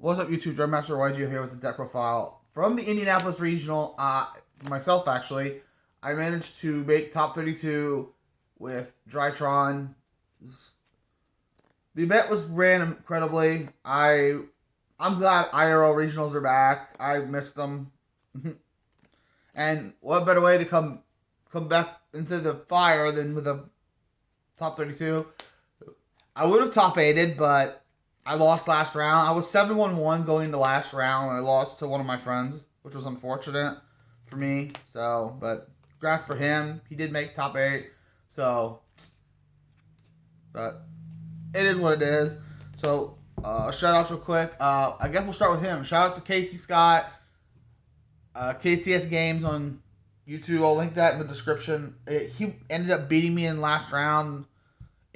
What's up, YouTube? Drummaster Yugioh here with the deck profile from the Indianapolis Regional. Myself, actually, I managed to make top 32 with Drytron. The event was ran incredibly. I'm glad IRL regionals are back. I missed them, and what better way to come back into the fire than with a top 32? I would have top 8'd, but I lost last round. I was 7-1-1 going into last round, and I lost to one of my friends, which was unfortunate for me. So, but congrats for him. He did make top 8. So, but it is what it is. So, shout out real quick. I guess we'll start with him. Shout out to Casey Scott, KCS Games on YouTube. I'll link that in the description. He ended up beating me in the last round,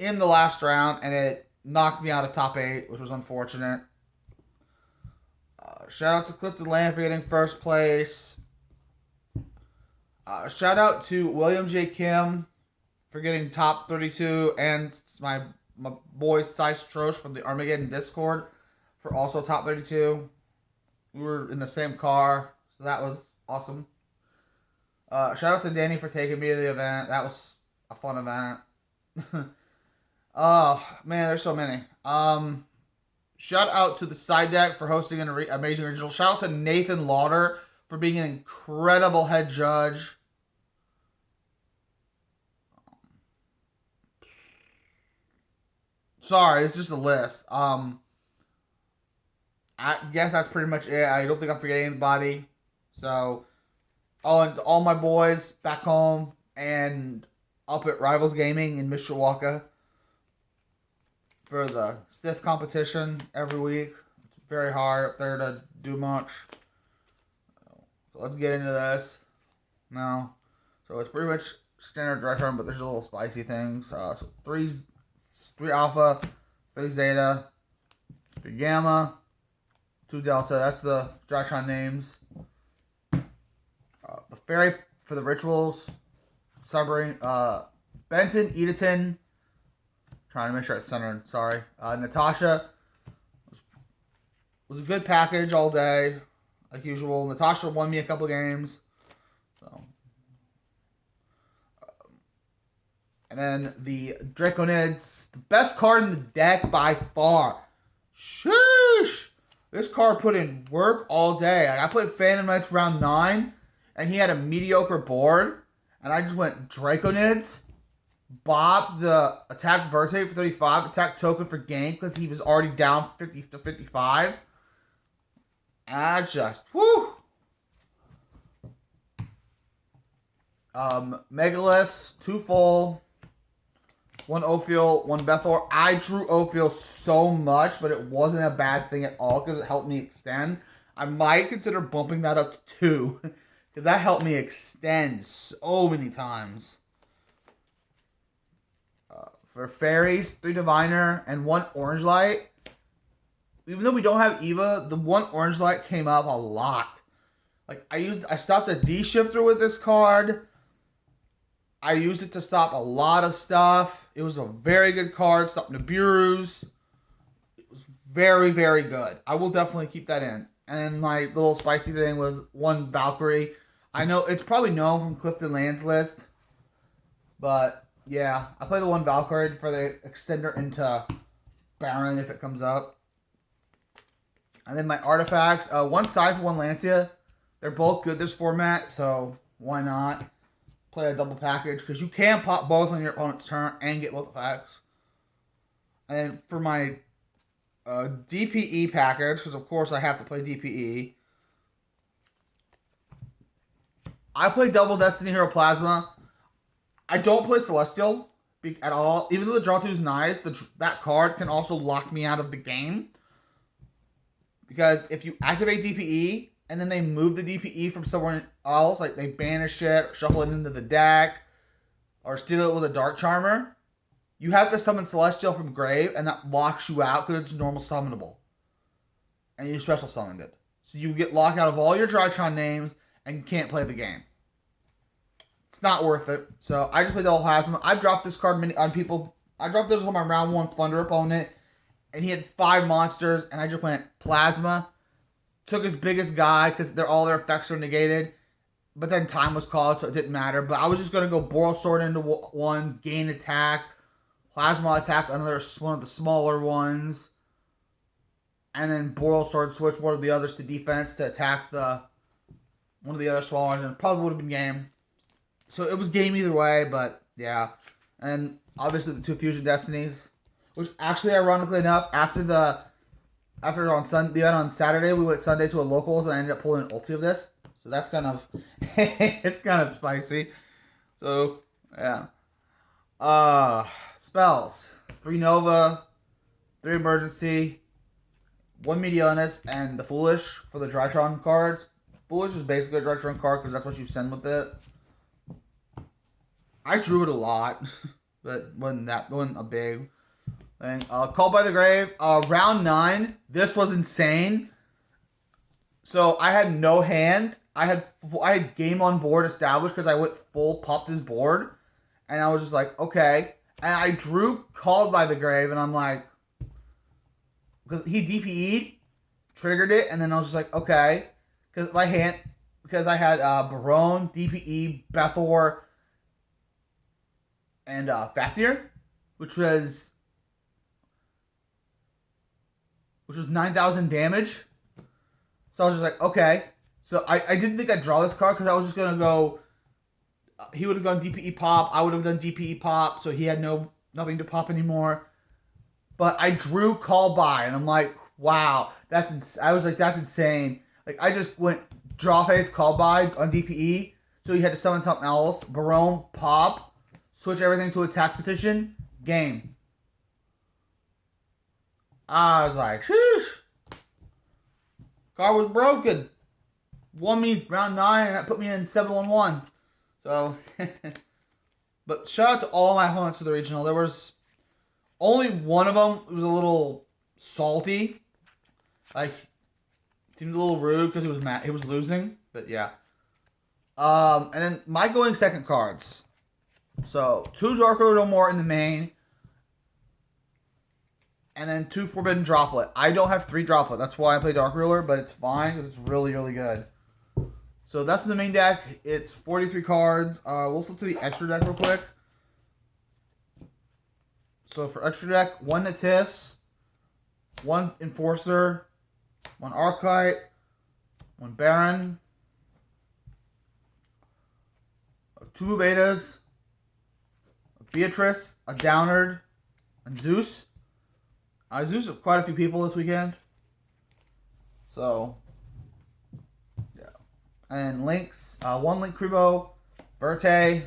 and it knocked me out of top 8, which was unfortunate. Shout out to Clifton Land for getting first place. Shout out to William J. Kim for getting top 32, and my boy Cy Strosh from the Armageddon Discord for also top 32. We were in the same car, so that was awesome. Shout out to Danny for taking me to the event. That was a fun event. Oh, man, there's so many. Shout out to the side deck for hosting an amazing original. Shout out to Nathan Lauder for being an incredible head judge. Sorry, it's just a list. I guess that's pretty much it. I don't think I'm forgetting anybody. So, all my boys back home and up at Rivals Gaming in Mishawaka for the stiff competition every week. It's very hard up there to do much. So let's get into this now. So it's pretty much standard Drytron, but there's a little spicy things. So 3 alpha, 3 zeta, 3 gamma, 2 delta. That's the Drytron names. The fairy for the rituals. Submarine, Benton, Edeton. Trying to make sure it's centered. Sorry. Natasha was a good package all day, like usual. Natasha won me a couple games. So, and then the Draconids, the best card in the deck by far. Sheesh! This card put in work all day. I played Phantom Knights round 9, and he had a mediocre board, and I just went Draconids. Bob the attack Vertate for 35, attack token for gank because he was already down 50 to 55. I just, whoo! Megalith, 2 full, 1 Ophiel, 1 Bethor. I drew Ophiel so much, but it wasn't a bad thing at all because it helped me extend. I might consider bumping that up to 2 because that helped me extend so many times. For fairies, 3 diviner and 1 orange light. Even though we don't have Eva, the 1 orange light came up a lot. Like I stopped a D shifter with this card. I used it to stop a lot of stuff. It was a very good card. Stopped Nibiru's. It was very, very good. I will definitely keep that in. And my little spicy thing was 1 Valkyrie. I know it's probably known from Clifton Land's list, but yeah, I play the 1 Valkyrie for the extender into Baron if it comes up. And then my artifacts, 1 Scythe, 1 Lancia. They're both good this format, so why not play a double package? Because you can pop both on your opponent's turn and get both effects. And then for my DPE package, because of course I have to play DPE, I play double Destiny Hero Plasma. I don't play Celestial at all. Even though the draw 2 is nice, that card can also lock me out of the game. Because if you activate DPE, and then they move the DPE from somewhere else, like they banish it, shuffle it into the deck, or steal it with a Dark Charmer, you have to summon Celestial from grave, and that locks you out because it's normal summonable. And you special summoned it. So you get locked out of all your Drytron names, and you can't play the game. It's not worth it. So I just played the whole Plasma. I've dropped this card on people. I dropped this on my round 1 Thunder opponent, and he had 5 monsters, and I just went Plasma. Took his biggest guy because all their effects are negated. But then time was called, so it didn't matter. But I was just going to go Boral Sword into one, gain attack, Plasma attack, another one of the smaller ones. And then Boral Sword switch one of the others to defense to attack one of the other smaller ones. And it probably would have been game. So it was game either way, but yeah. And obviously the 2 Fusion Destinies. Which actually, ironically enough, after on Saturday, we went Sunday to a locals and I ended up pulling an ulti of this. So that's kind of, it's kind of spicy. So, yeah. Spells. 3 Nova, 3 Emergency, 1 Meteonis, and the Foolish for the Drytron cards. Foolish is basically a Drytron card because that's what you send with it. I drew it a lot, but wasn't a big thing. Called by the Grave. Round 9. This was insane. So I had no hand. I had game on board established because I went full popped his board, and I was just like, okay. And I drew Called by the Grave, and I'm like, because he DPE'd, triggered it, and then I was just like, okay, because I had Barone, DPE, Bethor, and Factier, which was 9,000 damage. So I was just like, okay. So I didn't think I'd draw this card because I was just going to go... he would have gone DPE pop. I would have done DPE pop. So he had nothing to pop anymore. But I drew Call By. And I'm like, wow. I was like, that's insane. Like, I just went draw phase, Call By on DPE. So he had to summon something else. Barone, pop. Switch everything to attack position. Game. I was like, sheesh. Car was broken. Won me round 9 and that put me in 7-1-1. So, but shout out to all my opponents for the regional. There was only one of them who was a little salty. Like, seemed a little rude because he was mad. He was losing, but yeah. And then my going second cards. So, 2 Dark Ruler no more in the main. And then 2 Forbidden Droplet. I don't have 3 Droplet. That's why I play Dark Ruler, but it's fine because it's really, really good. So that's the main deck. It's 43 cards. We'll flip to the extra deck real quick. So for extra deck, 1 Natis, 1 Enforcer, 1 Arclight, 1 Baron, 2 Betas, a Beatrice, a Downard, and Zeus. Zeus have quite a few people this weekend. So, yeah. And links, 1 Link Kribo, Verte,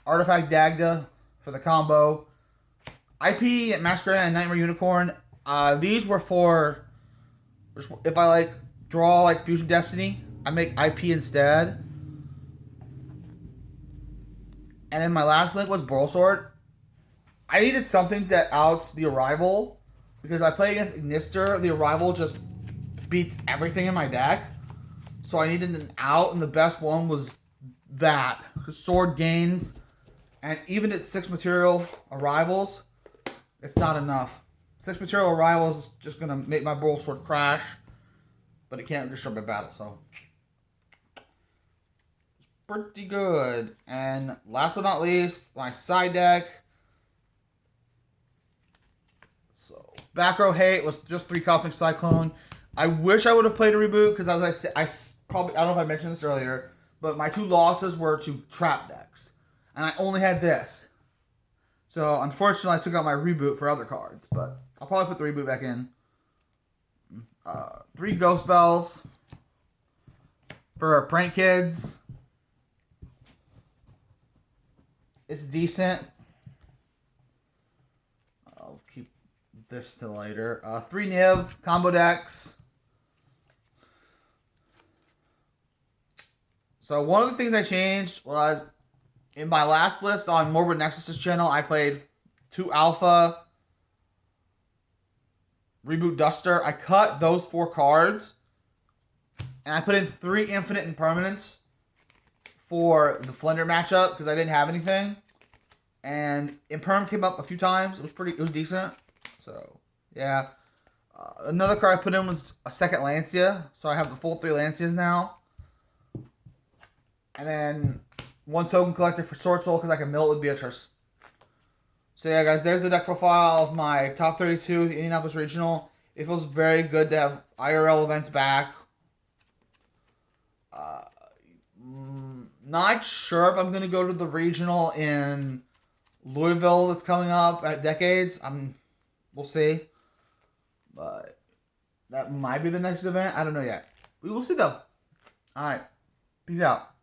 Artifact Dagda for the combo, IP, Masquerade, and Nightmare Unicorn. These were for, if I like draw like Fusion Destiny, I make IP instead. And then my last link was Boral Sword. I needed something that outs the Arrival, because I play against Ignister. The Arrival just beats everything in my deck. So I needed an out, and the best one was that. Because Sword gains, and even at 6 material Arrivals, it's not enough. 6 material Arrivals is just going to make my Boral Sword crash, but it can't destroy my battle, so it's pretty good. And last but not least, my side deck. Back row hate was just 3 Cosmic Cyclone. I wish I would have played a reboot because, as I said, I don't know if I mentioned this earlier, but my 2 losses were to trap decks, and I only had this. So unfortunately, I took out my reboot for other cards, but I'll probably put the reboot back in. 3 Ghost Bells for Prank Kids. It's decent. This to later. 3 Niv combo decks. So one of the things I changed was in my last list on Morbid Nexus' channel, I played 2 Alpha, Reboot Duster. I cut those 4 cards, and I put in 3 Infinite Impermanence for the Flender matchup because I didn't have anything. And Imperm came up a few times. It was decent. So, yeah. Another card I put in was a second Lancia. So I have the full 3 Lancias now. And then 1 token collector for Swordswell because I can mill it with Beatrice. So yeah, guys, there's the deck profile of my top 32, the Indianapolis Regional. It feels very good to have IRL events back. Not sure if I'm going to go to the Regional in Louisville that's coming up at Decades. We'll see. But that might be the next event. I don't know yet. We will see, though. All right. Peace out.